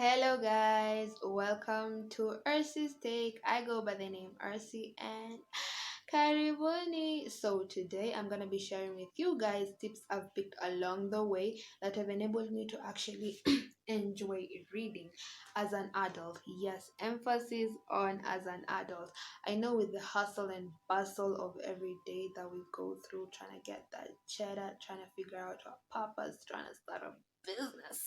Hello guys, welcome to Ursi's Take. I go by the name Ursi and Karibuni. So today I'm gonna be sharing with you guys tips I've picked along the way that have enabled me to actually enjoy reading as an adult. Yes, emphasis on as an adult. I know with the hustle and bustle of every day that we go through trying to get that cheddar, trying to figure out our purpose, trying to start a business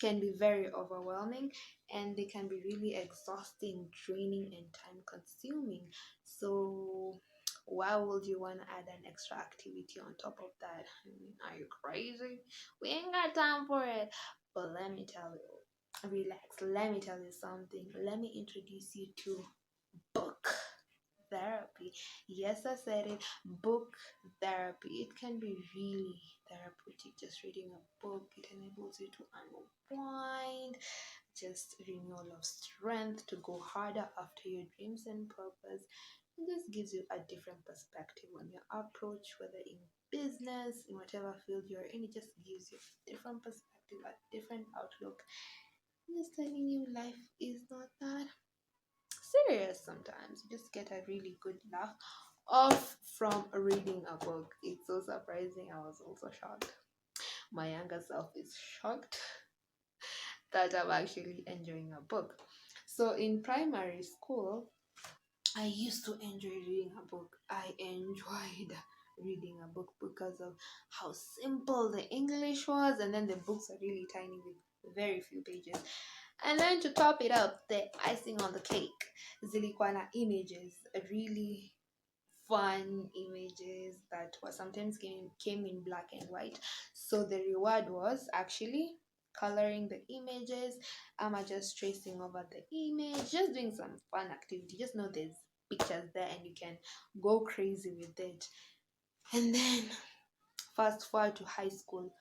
can be very overwhelming and they can be really exhausting, draining, and time consuming. So, why would you want to add an extra activity on top of that? I mean, are you crazy? We ain't got time for it. But let me tell you, relax. Let me tell you something. Let me introduce you to book therapy. Yes, I said it. Book therapy. It can be really therapeutic. Just reading a book, it enables you to unwind, just renewal of strength to go harder after your dreams and purpose. It just gives you a different perspective on your approach, whether in business, in whatever field you're in. It just gives you a different perspective, a different outlook. Just telling you, life is not that serious sometimes. You just get a really good laugh off from reading a book. It's so surprising. I was also shocked. My younger self is shocked that I'm actually enjoying a book. So in primary school, I used to enjoy reading a book. I enjoyed reading a book because of how simple the English was, and then the books are really tiny with very few pages. And then to top it up, the icing on the cake, zilikuwa na images, really fun images that was sometimes came in black and white. So the reward was actually coloring the images. I'm just tracing over the image, just doing some fun activity. Just know there's pictures there and you can go crazy with it. And then fast forward to high school.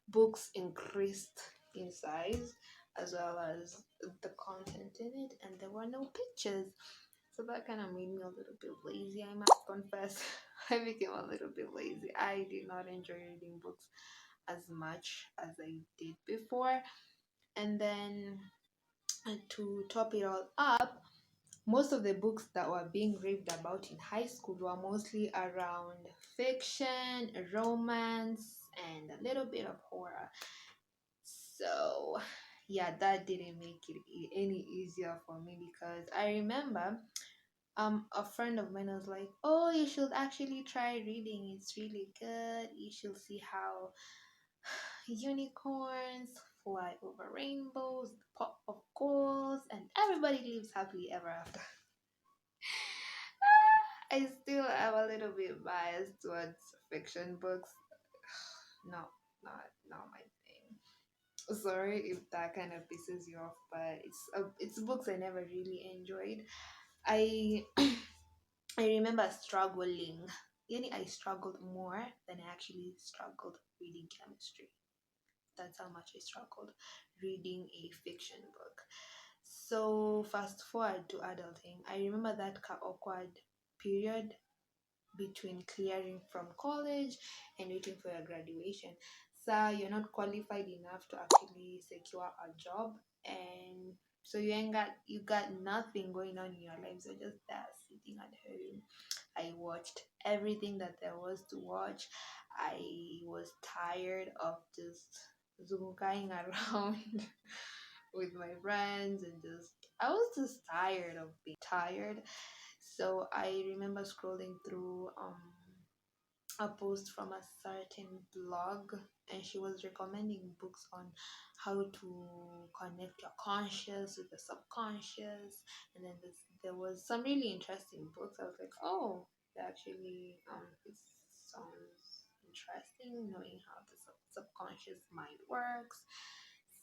Books increased in size as well as the content in it, and there were no pictures. So that kind of made me a little bit lazy, I must confess. I became a little bit lazy. I did not enjoy reading books as much as I did before. And then to top it all up, most of the books that were being raved about in high school were mostly around fiction, romance, and a little bit of horror. So, yeah, that didn't make it any easier for me because I remember a friend of mine was like, "Oh, you should actually try reading. It's really good. You should see how unicorns fly over rainbows, the pot of gold, and everybody lives happily ever after." I still am a little bit biased towards fiction books. No, not my thing. Sorry if that kind of pisses you off, but it's books I never really enjoyed. I I remember struggling. Yani I struggled more than I actually struggled reading chemistry. That's how much I struggled reading a fiction book. So fast forward to adulting. I remember that awkward period between clearing from college and waiting for your graduation. So you're not qualified enough to actually secure a job, and so you got nothing going on in your lives. You're just there sitting at home. I watched everything that there was to watch. I was tired of just zungukaing around with my friends and just I was just tired of being tired. So I remember scrolling through a post from a certain blog, and she was recommending books on how to connect your conscious with the subconscious. And then there was some really interesting books. I was like, oh, actually it sounds interesting knowing how the subconscious mind works.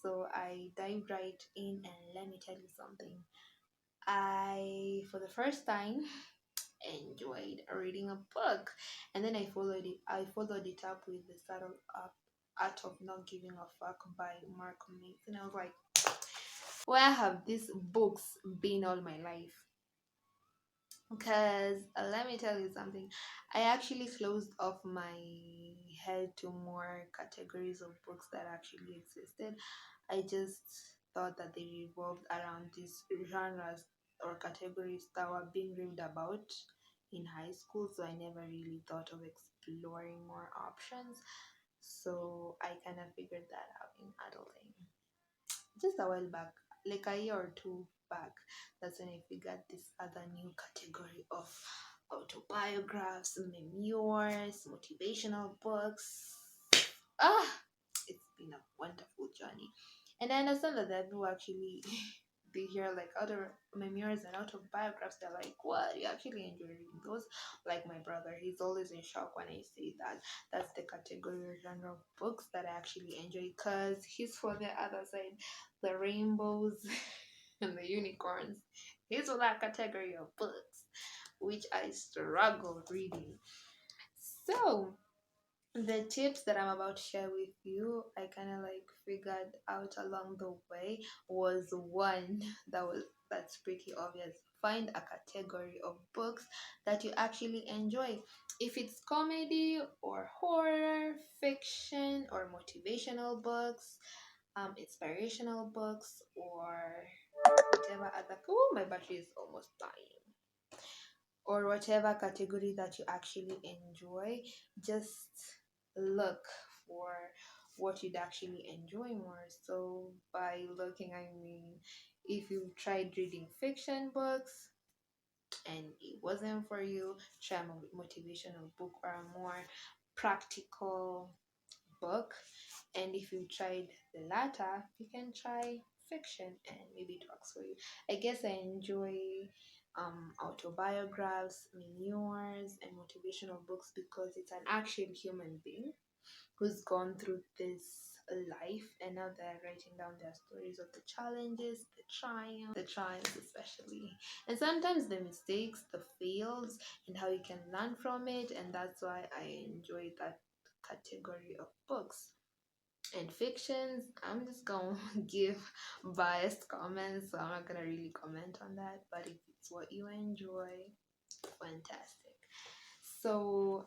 So I dived right in, and let me tell you something. I, for the first time, enjoyed reading a book, and then I followed it up with the subtle art of not giving a fuck by Mark Mason. And I was like, where have these books been all my life? Because let me tell you something, I actually closed off my head to more categories of books that actually existed. I just thought that they revolved around these genres or categories that were being read about in high school, so I never really thought of exploring more options. So I kind of figured that out in adulting. Just a while back, like a year or two back, that's when I figured this other new category of autobiographies, memoirs, motivational books. Ah, it's been a wonderful journey. And I understand that there are people actually they hear like other memoirs and autobiographies, they're like, what? You actually enjoy reading those? Like my brother, he's always in shock when I say that. That's the category or genre of books that I actually enjoy because he's for the other side, the rainbows and the unicorns. He's for that category of books, which I struggle reading. So the tips that I'm about to share with you, I kind of like figured out along the way was one that's pretty obvious. Find a category of books that you actually enjoy. If it's comedy or horror, fiction or motivational books, inspirational books or whatever other. Oh, my battery is almost dying or whatever category that you actually enjoy, just look for what you'd actually enjoy more. So, by looking, I mean, if you tried reading fiction books and it wasn't for you, try a motivational book or a more practical book. And if you tried the latter, you can try fiction and maybe it works for you. I guess I enjoy autobiographies, memoirs, and motivational books because it's an actual human being who's gone through this life and now they're writing down their stories of the challenges, the triumphs especially, and sometimes the mistakes, the fails, and how you can learn from it. And that's why I enjoy that category of books. And fictions, I'm just gonna give biased comments, so I'm not gonna really comment on that. But if it's what you enjoy, fantastic. So,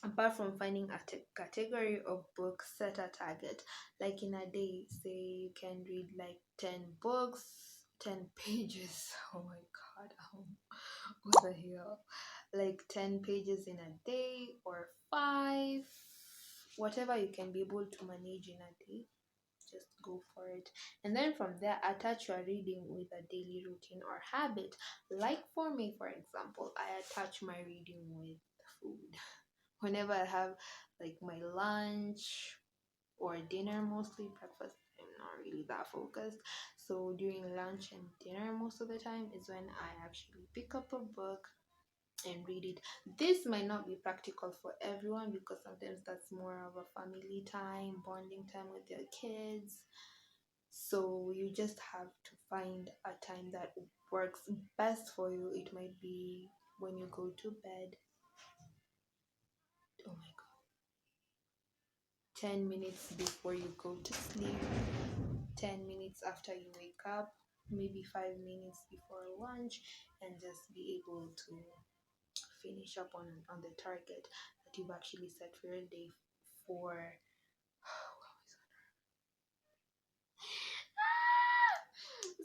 apart from finding a category of books, set a target. Like in a day, say you can read like 10 books, 10 pages. Oh my god, what the hell? Like 10 pages in a day or five, whatever you can be able to manage in a day, just go for it. And then from there, attach your reading with a daily routine or habit. Like for me, for example, I attach my reading with food. Whenever I have like my lunch or dinner, mostly breakfast, I'm not really that focused. So during lunch and dinner, most of the time is when I actually pick up a book and read it. This might not be practical for everyone because sometimes that's more of a family time, bonding time with your kids. So you just have to find a time that works best for you. It might be when you go to bed. Oh my god. 10 minutes before you go to sleep, 10 minutes after you wake up, maybe 5 minutes before lunch, and just be able to finish up on the target that you've actually set for your day for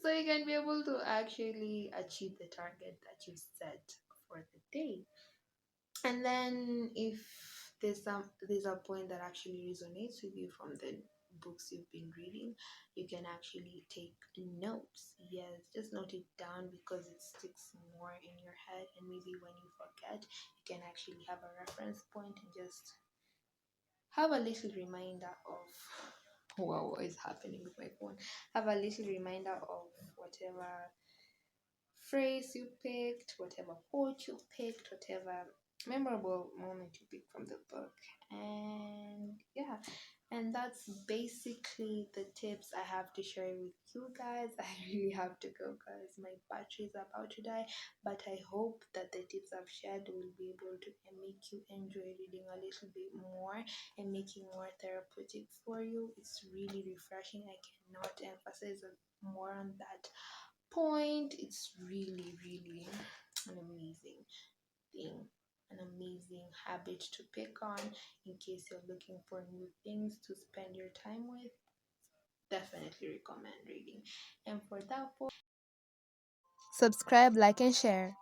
so you can be able to actually achieve the target that you set for the day. And then if there's a point that actually resonates with you from the books you've been reading, you can actually take notes. Yes, just note it down because it sticks more in your head, and maybe when you forget, you can actually have a reference point and just have a little reminder of what is happening with my phone. Have a little reminder of whatever phrase you picked, whatever quote you picked, whatever memorable moment you picked from the book. And yeah, and that's basically the tips I have to share with you guys. I really have to go because my battery is about to die. But I hope that the tips I've shared will be able to make you enjoy reading a little bit more and making more therapeutic for you. It's really refreshing. I cannot emphasize more on that point. It's really, really an amazing thing, an amazing habit to pick on in case you're looking for new things to spend your time with. definitely recommend reading. And for that, subscribe, like, and share.